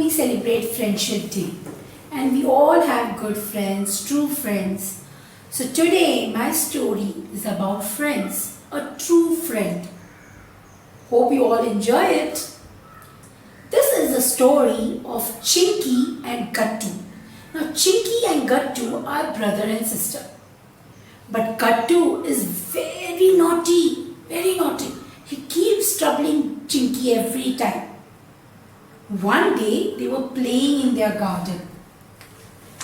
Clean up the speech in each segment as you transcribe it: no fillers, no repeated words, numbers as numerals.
we celebrate Friendship Day, and we all have good friends, true friends. So today my story is about friends, a true friend. Hope you all enjoy it. This is the story of Chinky and Gattu. Now Chinky and Gattu are brother and sister. But Gattu is very naughty, very naughty. He keeps troubling Chinky every time. One day they were playing in their garden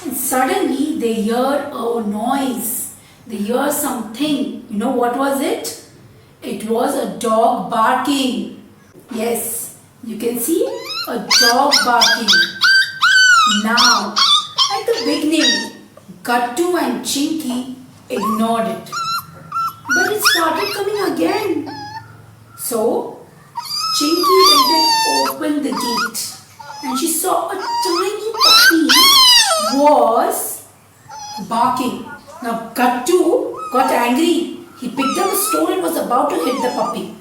and suddenly they hear a noise. They hear something. You know what was it? It was a dog barking. Yes, you can see a dog barking. Now, at the beginning, Gattu and Chinky ignored it. But it started coming again. So, Chinky went and opened the gate and she saw a tiny puppy was barking. Now Gattu got angry. He picked up a stone and was about to hit the puppy.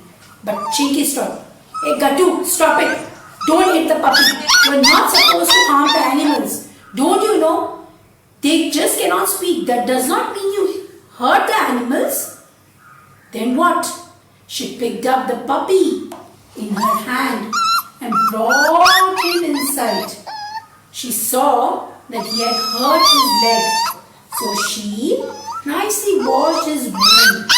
But Chinky stopped. Hey Gattu, stop it. Don't hit the puppy. You are not supposed to harm the animals. Don't you know? They just cannot speak. That does not mean you hurt the animals. Then what? She picked up the puppy in her hand and brought him inside. She saw that he had hurt his leg. So she nicely washed his wound,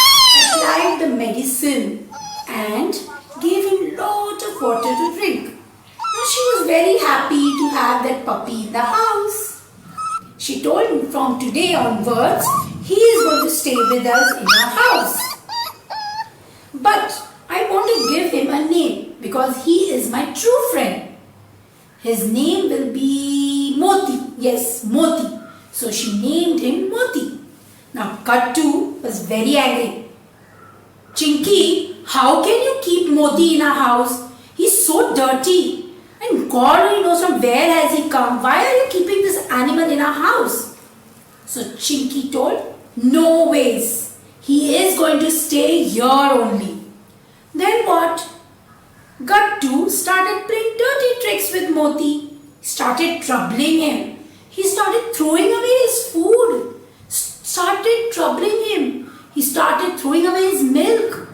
applied the medicine and gave him lot of water to drink. Now she was very happy to have that puppy in the house. She told him from today onwards, he is going to stay with us in our house. But I want to give him a name because he is my true friend. His name will be Moti. Yes, Moti. So she named him Moti. Now Gattu was very angry. Chinky, how can you keep Moti in our house? He's so dirty. And God only knows from where has he come. Why are you keeping this animal in our house? So Chinky told, no ways. He is going to stay here only. Then what? Gattu started playing dirty tricks with Moti. Started troubling him. He started throwing away his food. Started troubling him. He started throwing away his milk.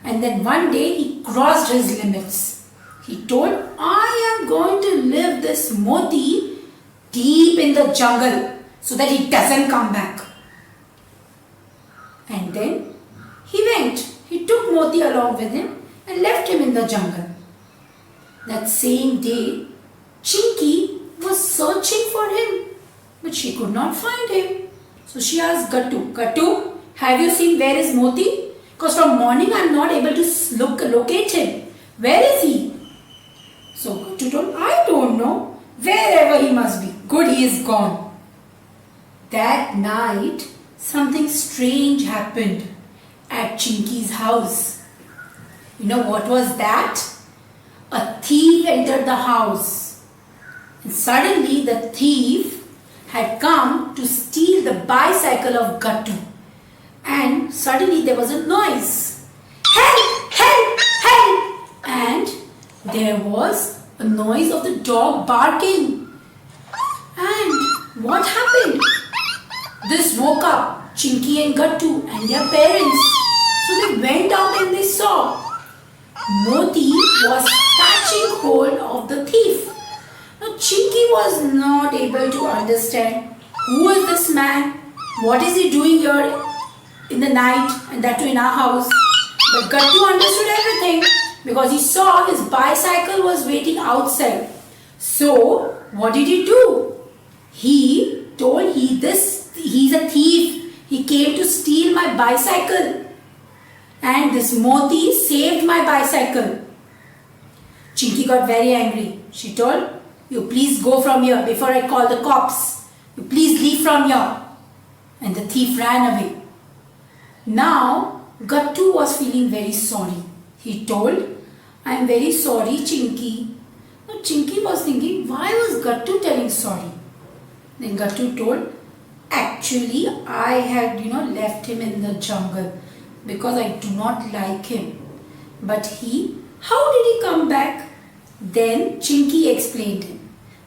And then one day he crossed his limits. He told, I am going to leave this Moti deep in the jungle so that he doesn't come back. And then he went. He took Moti along with him and left him in the jungle. That same day, Chinky was searching for him, but she could not find him. So she asked Gattu, Gattu, have you seen where is Moti? Because from morning I am not able to locate him. Where is he? So Gattu told, I don't know. Wherever he must be. Good, he is gone. That night, something strange happened at Chinky's house. You know what was that? A thief entered the house. And suddenly the thief had come to steal the bicycle of Gattu. And suddenly there was a noise. Help! Help! Help! And there was a noise of the dog barking. And what happened? This woke up Chinky and Gattu and their parents. So they went out and they saw Moti was catching hold of the thief. Now Chinky was not able to understand who is this man, what is he doing here in the night and that too in our house. But Gattu understood everything because he saw his bicycle was waiting outside. So what did he do? He told he's a thief. He came to steal my bicycle. And this Moti saved my bicycle. Chinky got very angry. She told, you please go from here before I call the cops. You please leave from here. And the thief ran away. Now, Gattu was feeling very sorry. He told, I am very sorry, Chinky. Now, Chinky was thinking, why was Gattu telling sorry? Then Gattu told, actually, I had, left him in the jungle because I do not like him. But how did he come back? Then Chinky explained him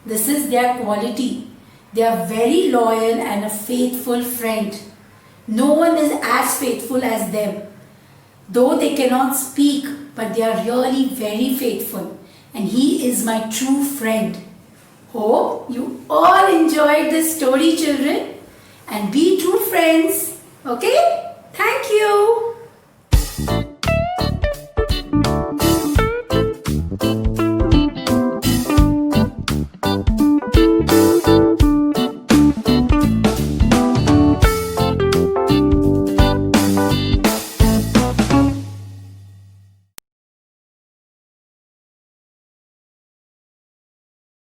This is their quality. They are very loyal and a faithful friend. No one is as faithful as them. Though they cannot speak, but they are really very faithful. And he is my true friend. Hope you all enjoyed this story, children. And be true friends. Okay? Thank you.